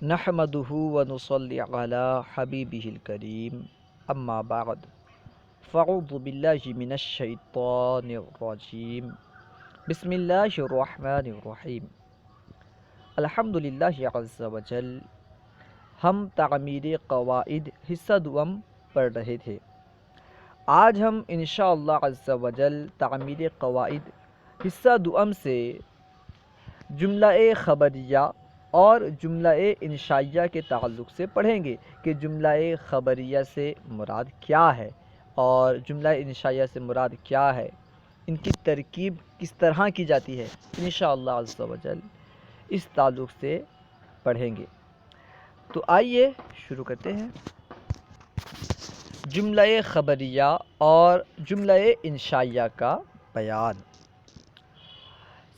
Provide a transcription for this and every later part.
نحمده ونصلي على حبيبه الكريم اما بعد فاعوذ بالله من الشيطان الرجيم بسم الله الرحمن الرحیم الحمد للہ عز وجل۔ ہم تعمیر قواعد حصہ دوم پڑھ رہے تھے۔ آج ہم انشاءاللہ عز وجل تعمیر قواعد حصہ دوم سے جملہ خبریہ اور جملہ انشائیہ کے تعلق سے پڑھیں گے کہ جملہ خبریہ سے مراد کیا ہے اور جملہ انشائیہ سے مراد کیا ہے، ان کی ترکیب کس طرح کی جاتی ہے، انشاءاللہ عز وجل اس تعلق سے پڑھیں گے۔ تو آئیے شروع کرتے ہیں۔ جملہ خبریہ اور جملہ انشائیہ کا بیان۔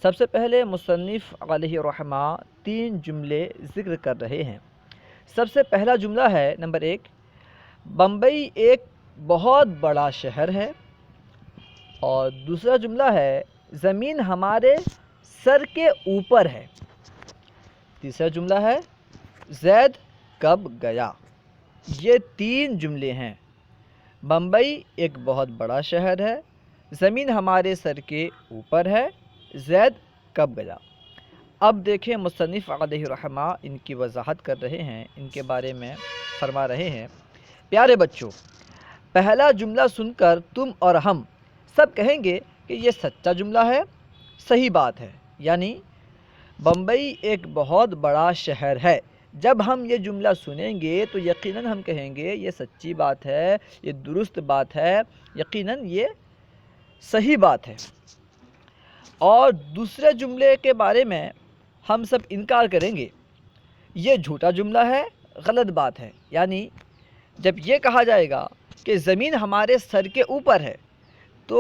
سب سے پہلے مصنف علیہ رحمہ 3 جملے ذکر کر رہے ہیں۔ سب سے پہلا جملہ ہے نمبر 1، بمبئی ایک بہت بڑا شہر ہے، اور دوسرا جملہ ہے زمین ہمارے سر کے اوپر ہے۔ تیسرا جملہ ہے زید کب گیا۔ یہ 3 جملے ہیں۔ بمبئی ایک بہت بڑا شہر ہے، زمین ہمارے سر کے اوپر ہے، زید کب گیا۔ اب دیکھیں مصنف علیہ رحمہ ان کی وضاحت کر رہے ہیں، ان کے بارے میں فرما رہے ہیں۔ پیارے بچوں، پہلا جملہ سن کر تم اور ہم سب کہیں گے کہ یہ سچا جملہ ہے، صحیح بات ہے، یعنی بمبئی ایک بہت بڑا شہر ہے۔ جب ہم یہ جملہ سنیں گے تو یقیناً ہم کہیں گے یہ سچی بات ہے، یہ درست بات ہے، یقیناً یہ صحیح بات ہے۔ اور دوسرے جملے کے بارے میں ہم سب انکار کریں گے، یہ جھوٹا جملہ ہے، غلط بات ہے۔ یعنی جب یہ کہا جائے گا کہ زمین ہمارے سر کے اوپر ہے تو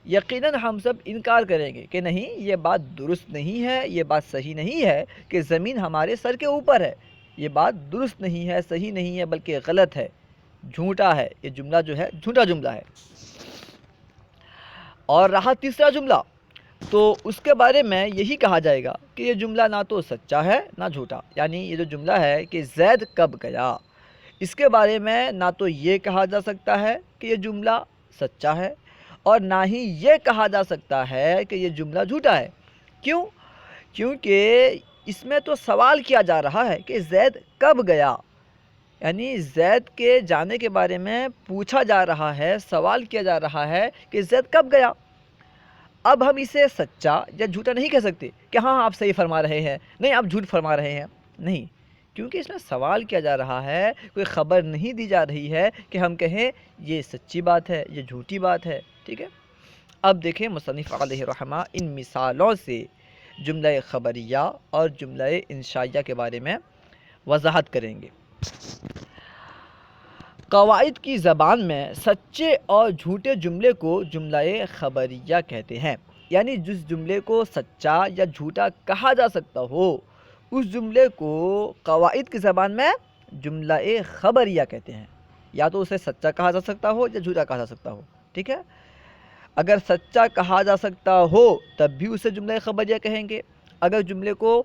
یقیناً ہم سب انکار کریں گے کہ نہیں، یہ بات درست نہیں ہے، یہ بات صحیح نہیں ہے کہ زمین ہمارے سر کے اوپر ہے، یہ بات درست نہیں ہے، صحیح نہیں ہے، بلکہ غلط ہے، جھوٹا ہے، یہ جملہ جو ہے جھوٹا جملہ ہے۔ اور رہا تیسرا جملہ، تو اس کے بارے میں یہی کہا جائے گا کہ یہ جملہ نہ تو سچا ہے نہ جھوٹا۔ یعنی یہ جو جملہ ہے کہ زید کب گیا، اس کے بارے میں نہ تو یہ کہا جا سکتا ہے کہ یہ جملہ سچا ہے، اور نہ ہی یہ کہا جا سکتا ہے کہ یہ جملہ jھوٹا ہے۔ کیوں؟ کیونکہ اس میں تو سوال کیا جا رہا ہے کہ زید کب گیا، یعنی زید کے جانے کے بارے میں پوچھا جا رہا ہے، سوال کیا جا رہا ہے کہ زید کب گیا۔ اب ہم اسے سچا یا جھوٹا نہیں کہہ سکتے کہ ہاں آپ صحیح فرما رہے ہیں، نہیں آپ جھوٹ فرما رہے ہیں، نہیں، کیونکہ اس میں سوال کیا جا رہا ہے، کوئی خبر نہیں دی جا رہی ہے کہ ہم کہیں یہ سچی بات ہے، یہ جھوٹی بات ہے، ٹھیک ہے۔ اب دیکھیں مصنف علیہ رحمہ ان مثالوں سے جملہ خبریہ اور جملہ انشائیہ کے بارے میں وضاحت کریں گے۔ قواعد کی زبان میں سچے اور جھوٹے جملے کو جملہ خبریہ کہتے ہیں، یعنی جس جملے کو سچا یا جھوٹا کہا جا سکتا ہو اس جملے کو قواعد کی زبان میں جملہ خبریہ کہتے ہیں۔ یا تو اسے سچا کہا جا سکتا ہو یا جھوٹا کہا جا سکتا ہو، ٹھیک ہے۔ اگر سچا کہا جا سکتا ہو تب بھی اسے جملہ خبریہ کہیں گے، اگر جملے کو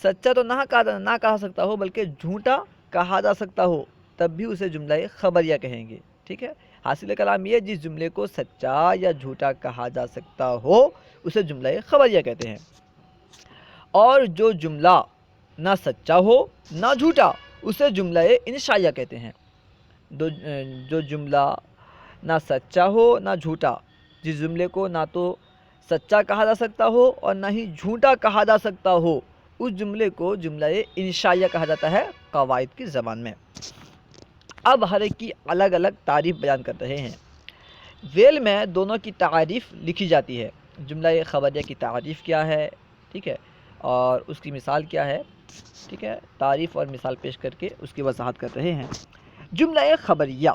سچا تو نہ کہا سکتا ہو بلکہ جھوٹا کہا جا سکتا ہو تب بھی اسے جملہ خبریہ کہیں گے، ٹھیک ہے۔ حاصل کلام یہ، جس جملے کو سچا یا جھوٹا کہا جا سکتا ہو اسے جملہ خبریہ کہتے ہیں۔ اور جو جملہ نہ سچا ہو نہ جھوٹا اسے جملہ انشائیہ کہتے ہیں۔ جو جملہ نہ سچا ہو نہ جھوٹا، جس جملے کو نہ تو سچا کہا جا سکتا ہو اور نہ ہی جھوٹا کہا جا سکتا ہو اس جملے کو جملہ انشائیہ کہا جاتا ہے قواعد کی زبان میں۔ اب ہر ایک کی الگ الگ تعریف بیان کر رہے ہیں۔ ذیل میں دونوں کی تعریف لکھی جاتی ہے۔ جملہ خبریہ کی تعریف کیا ہے، ٹھیک ہے، اور اس کی مثال کیا ہے، ٹھیک ہے، تعریف اور مثال پیش کر کے اس کی وضاحت کر رہے ہیں۔ جملہ خبریہ،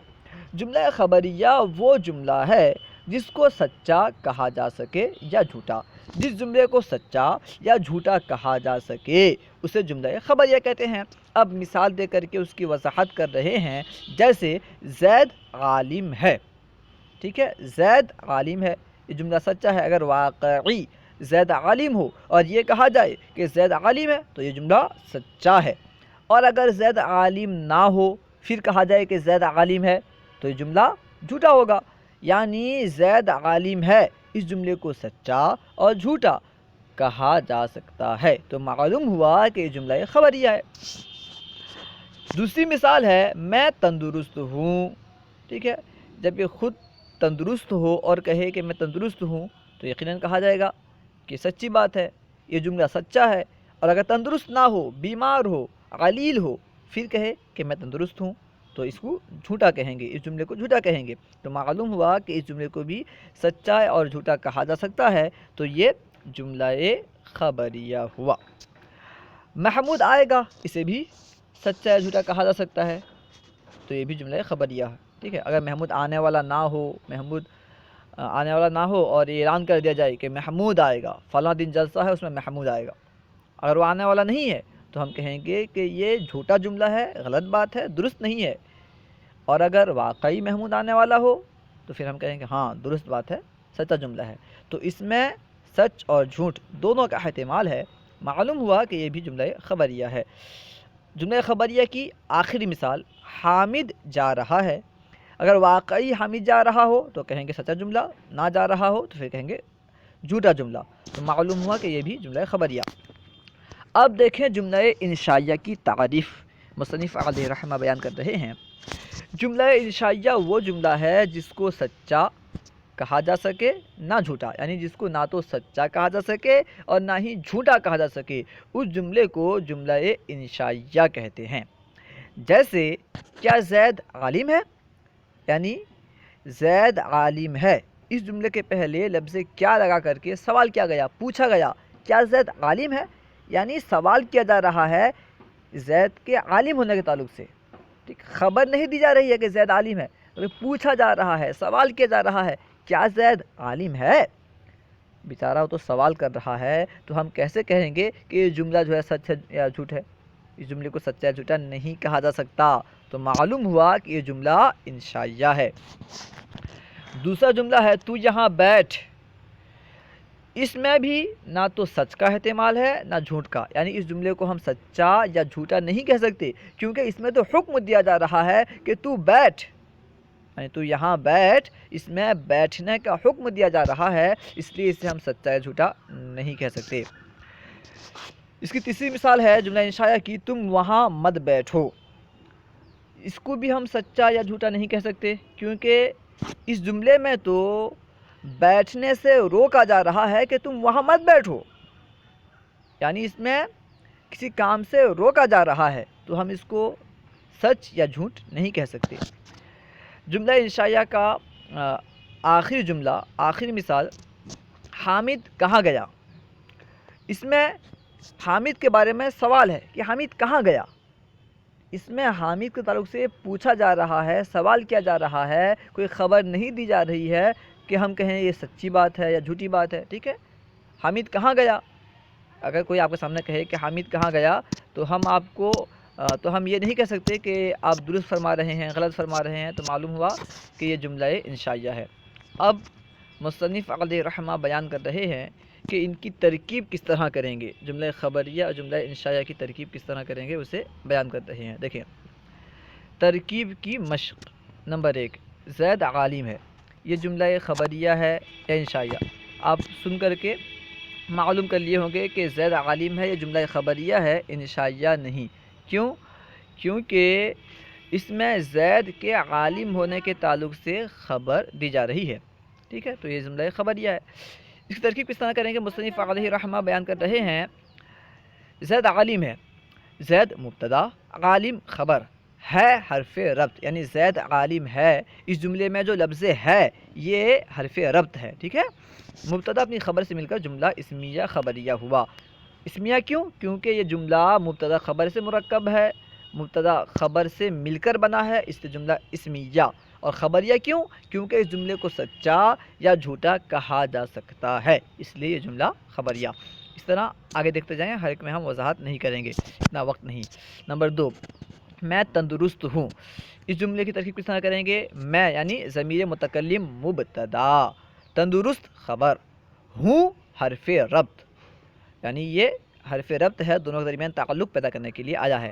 جملہ خبریہ وہ جملہ ہے جس کو سچا کہا جا سکے یا جھوٹا۔ جس جملے کو سچا یا جھوٹا کہا جا سکے اسے جملہ خبریہ کہتے ہیں۔ اب مثال دے کر کے اس کی وضاحت کر رہے ہیں، جیسے زید عالم ہے، ٹھیک ہے، زید عالم ہے، یہ جملہ سچا ہے۔ اگر واقعی زید عالم ہو اور یہ کہا جائے کہ زید عالم ہے تو یہ جملہ سچا ہے۔ اور اگر زید عالم نہ ہو پھر کہا جائے کہ زید عالم ہے تو یہ جملہ جھوٹا ہوگا، یعنی زید عالم ہے اس جملے کو سچا اور جھوٹا کہا جا سکتا ہے، تو معلوم ہوا کہ یہ جملہ خبریہ ہے۔ دوسری مثال ہے میں تندرست ہوں، ٹھیک ہے، جب یہ خود تندرست ہو اور کہے کہ میں تندرست ہوں تو یقیناً کہا جائے گا کہ سچی بات ہے، یہ جملہ سچا ہے، اور اگر تندرست نہ ہو، بیمار ہو، غلیل ہو، پھر کہے کہ میں تندرست ہوں تو اس کو جھوٹا کہیں گے، اس جملے کو جھوٹا کہیں گے، تو معلوم ہوا کہ اس جملے کو بھی سچا اور جھوٹا کہا جا سکتا ہے، تو یہ جملہ خبریہ ہوا۔ محمود آئے گا، اسے بھی سچا یا جھوٹا کہا جا سکتا ہے، تو یہ بھی جملہ خبریہ ہے، ٹھیک ہے۔ اگر محمود آنے والا نہ ہو، محمود آنے والا نہ ہو اور یہ اعلان کر دیا جائے کہ محمود آئے گا، فلاں دن جلسہ ہے اس میں محمود آئے گا، اگر وہ آنے والا نہیں ہے تو ہم کہیں گے کہ یہ جھوٹا جملہ ہے، غلط بات ہے، درست نہیں ہے، اور اگر واقعی محمود آنے والا ہو تو پھر ہم کہیں گے ہاں درست بات ہے، سچا جملہ ہے، تو اس میں سچ اور جھوٹ دونوں کا احتمال ہے، معلوم ہوا کہ یہ بھی جملہ خبریہ ہے۔ جملہ خبریہ کی آخری مثال حامد جا رہا ہے، اگر واقعی حامد جا رہا ہو تو کہیں گے سچا جملہ، نہ جا رہا ہو تو پھر کہیں گے جھوٹا جملہ، تو معلوم ہوا کہ یہ بھی جملہ خبریہ۔ اب دیکھیں جملہ انشائیہ کی تعریف مصنف علیہ رحمہ بیان کر رہے ہیں۔ جملہ انشائیہ وہ جملہ ہے جس کو سچا کہا جا سکے نہ جھوٹا، یعنی جس کو نہ تو سچا کہا جا سکے اور نہ ہی جھوٹا کہا جا سکے، اس جملے کو جملہ انشائیہ کہتے ہیں۔ جیسے کیا زید عالم ہے، یعنی زید عالم ہے، اس جملے کے پہلے لفظ کیا لگا کر کے سوال کیا گیا، پوچھا گیا کیا زید عالم ہے، یعنی سوال کیا جا رہا ہے زید کے عالم ہونے کے تعلق سے، ٹھیک، خبر نہیں دی جا رہی ہے کہ زید عالم ہے، پوچھا جا رہا ہے، سوال کیا جا رہا ہے کیا زید عالم ہے، بیچارہ وہ تو سوال کر رہا ہے، تو ہم کیسے کہیں گے کہ یہ جملہ جو ہے سچ ہے یا جھوٹ ہے، اس جملے کو سچا یا جھوٹا نہیں کہا جا سکتا، تو معلوم ہوا کہ یہ جملہ انشائیہ ہے۔ دوسرا جملہ ہے تو یہاں بیٹھ، اس میں بھی نہ تو سچ کا احتمال ہے نہ جھوٹ کا، یعنی اس جملے کو ہم سچا یا جھوٹا نہیں کہہ سکتے، کیونکہ اس میں تو حکم دیا جا رہا ہے کہ تو بیٹھ، یعنی تو یہاں بیٹھ، اس میں بیٹھنے کا حکم دیا جا رہا ہے، اس لیے اسے ہم سچا یا جھوٹا نہیں کہہ سکتے۔ اس کی تیسری مثال ہے جملہ انشائیہ کی تم وہاں مت بیٹھو، اس کو بھی ہم سچا یا جھوٹا نہیں کہہ سکتے، کیونکہ اس جملے میں تو بیٹھنے سے روکا جا رہا ہے کہ تم وہاں مت بیٹھو، یعنی اس میں کسی کام سے روکا جا رہا ہے، تو ہم اس کو سچ یا جھوٹ نہیں کہہ سکتے۔ جملہ انشائیہ کا آخری جملہ، آخری مثال حامد کہاں گیا، اس میں حامد کے بارے میں سوال ہے کہ حامد کہاں گیا، اس میں حامد کے تعلق سے پوچھا جا رہا ہے، سوال کیا جا رہا ہے، کوئی خبر نہیں دی جا رہی ہے کہ ہم کہیں یہ سچی بات ہے یا جھوٹی بات ہے، ٹھیک ہے، حامد کہاں گیا، اگر کوئی آپ کے سامنے کہے کہ حامد کہاں گیا تو ہم یہ نہیں کہہ سکتے کہ آپ درست فرما رہے ہیں، غلط فرما رہے ہیں، تو معلوم ہوا کہ یہ جملہ انشائیہ ہے۔ اب مصنف علیہ رحمہ بیان کر رہے ہیں کہ ان کی ترکیب کس طرح کریں گے، جملہ خبریہ اور جملہ انشائیہ کی ترکیب کس طرح کریں گے اسے بیان کر رہے ہیں۔ دیکھیں ترکیب کی مشق، نمبر 1 زید عالم ہے، یہ جملہ خبریہ ہے یا انشائیہ، آپ سن کر کے معلوم کر لیے ہوں گے کہ زید عالم ہے یہ جملہ خبریہ ہے، انشائیہ نہیں، کیونکہ اس میں زید کے عالم ہونے کے تعلق سے خبر دی جا رہی ہے، ٹھیک ہے، تو یہ جملہ خبریہ ہے۔ اس کی ترکیب کس طرح کریں گے، مصنف علیہ رحمہ بیان کر رہے ہیں زید عالم ہے، زید مبتدا، عالم خبر، ہے حرف ربط، یعنی زید عالم ہے، اس جملے میں جو لفظ ہے یہ حرف ربط ہے، ٹھیک ہے، مبتدا اپنی خبر سے مل کر جملہ اسمیہ خبریہ ہوا۔ اسمیہ کیوں؟ کیونکہ یہ جملہ مبتدا خبر سے مرکب ہے، مبتدا خبر سے مل کر بنا ہے، اس لیے جملہ اسمیہ، اور خبریہ کیوں؟ کیونکہ اس جملے کو سچا یا جھوٹا کہا جا سکتا ہے، اس لیے یہ جملہ خبریہ۔ اس طرح آگے دیکھتے جائیں، ہر ایک میں ہم وضاحت نہیں کریں گے، اتنا وقت نہیں۔ نمبر 2 میں تندرست ہوں، اس جملے کی ترکیب کس طرح کریں گے، میں یعنی ضمیر متکلم مبتدا، تندرست خبر، ہوں حرف ربط، یعنی یہ حرف ربط ہے، دونوں کے درمیان تعلق پیدا کرنے کے لیے آیا ہے،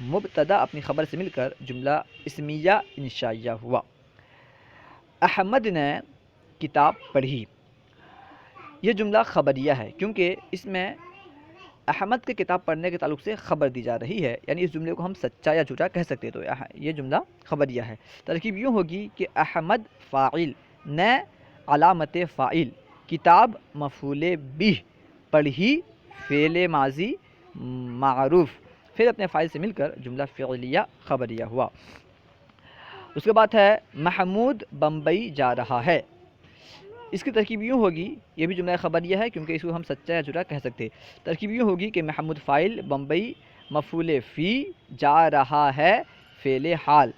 مبتدا اپنی خبر سے مل کر جملہ اسمیہ انشائیہ ہوا۔ احمد نے کتاب پڑھی، یہ جملہ خبریہ ہے کیونکہ اس میں احمد کے کتاب پڑھنے کے تعلق سے خبر دی جا رہی ہے، یعنی اس جملے کو ہم سچا یا جھوٹا کہہ سکتے ہیں، تو یہ جملہ خبریہ ہے۔ ترکیب یوں ہوگی کہ احمد فاعل، نے علامت فاعل، کتاب مفعول بہ، پڑھی فعل ماضی معروف، پھر اپنے فاعل سے مل کر جملہ فعلیہ خبریہ ہوا۔ اس کے بعد ہے محمود بمبئی جا رہا ہے، اس کی ترکیب یوں ہوگی، یہ بھی جملہ خبریہ ہے کیونکہ اس کو ہم سچا یا جھوٹا کہہ سکتے ہیں۔ ترکیب یوں ہوگی کہ محمود فاعل، بمبئی مفعول فی، جا رہا ہے فعل حال،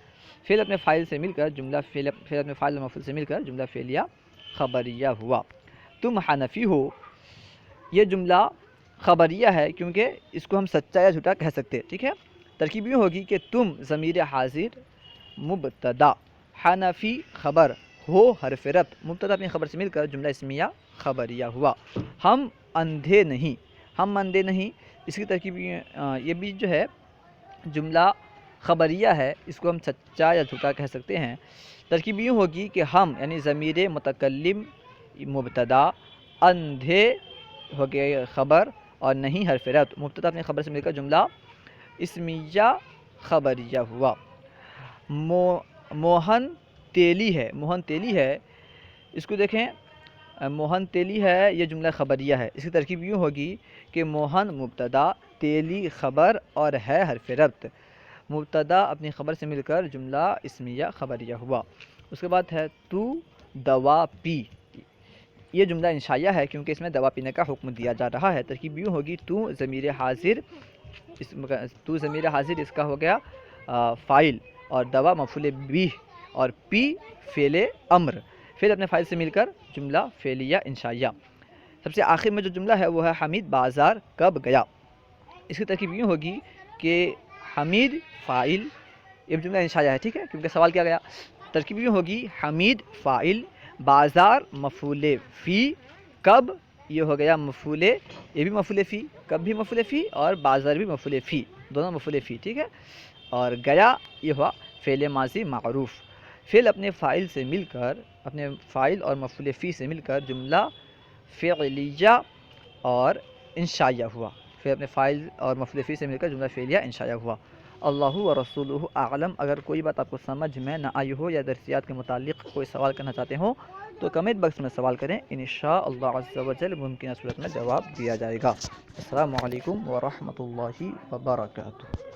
پھر اپنے فاعل سے مل کر جملہ پھر اپنے فاعل اور مفعول سے مل کر جملہ فعلیہ خبریہ ہوا۔ تم حنفی ہو، یہ جملہ خبریہ ہے کیونکہ اس کو ہم سچا یا جھوٹا کہہ سکتے ہیں، ٹھیک ہے۔ ترکیب یوں ہوگی کہ تم ضمیر حاضر مبتدا، حنفی خبر، ہو حرف رفع، مبتدا اپنی خبر سے مل کر جملہ اسمیہ خبریہ ہوا۔ ہم اندھے نہیں، ہم اندھے نہیں، اس کی ترکیب یہ بھی جو ہے جملہ خبریہ ہے، اس کو ہم سچا یا جھوٹا کہہ سکتے ہیں۔ ترکیب یوں ہوگی کہ ہم یعنی ضمیر متکلم مبتدا، اندھے ہو گئے خبر، اور نہیں حرف رفع، مبتدا اپنی خبر سے مل کر جملہ اسمیہ خبریہ ہوا۔ موہن تیلی ہے، موہن تیلی ہے، اس کو دیکھیں موہن تیلی ہے، یہ جملہ خبریہ ہے، اس کی ترکیب یوں ہوگی کہ موہن مبتدا، تیلی خبر اور ہے حرف ربط، مبتدا اپنی خبر سے مل کر جملہ اسمیہ خبریہ ہوا۔ اس کے بعد ہے تو دوا پی، یہ جملہ انشائیہ ہے کیونکہ اس میں دوا پینے کا حکم دیا جا رہا ہے۔ ترکیب یوں ہوگی تو ضمیر حاضر، اس کا ہو گیا فاعل، اور دوا مفعول بہ، اور پی فعل امر، پھر اپنے فاعل سے مل کر جملہ فعلیہ انشائیہ۔ سب سے آخر میں جو جملہ ہے وہ ہے حمید بازار کب گیا، اس کی ترکیب یوں ہوگی کہ حمید فاعل، یہ جملہ انشائیہ ہے، ٹھیک ہے، کیونکہ سوال کیا گیا۔ ترکیب یوں ہوگی حمید فاعل، بازار مفعول فی، کب یہ ہو گیا مفعول، یہ بھی مفعول فی، کب بھی مفعول فی، اور بازار بھی مفعول فی، دونوں مفعول فی، ٹھیک ہے، اور گیا یہ ہوا فعل ماضی معروف، فعل اپنے فاعل سے مل کر، اپنے فاعل اور مفعول فی سے مل کر جملہ فعلیہ اور انشائیہ ہوا، پھر اپنے فاعل اور مفعول فی سے مل کر جملہ فعلیہ انشائیہ ہوا۔ اللہ و رسولہ اعلم۔ اگر کوئی بات آپ کو سمجھ میں نہ آئی ہو یا درسیات کے متعلق کوئی سوال کرنا چاہتے ہوں تو کمنٹ باکس میں سوال کریں، انشاءاللہ عز و جل ممکنہ صورت میں جواب دیا جائے گا۔ السلام علیکم ورحمۃ اللہ وبرکاتہ۔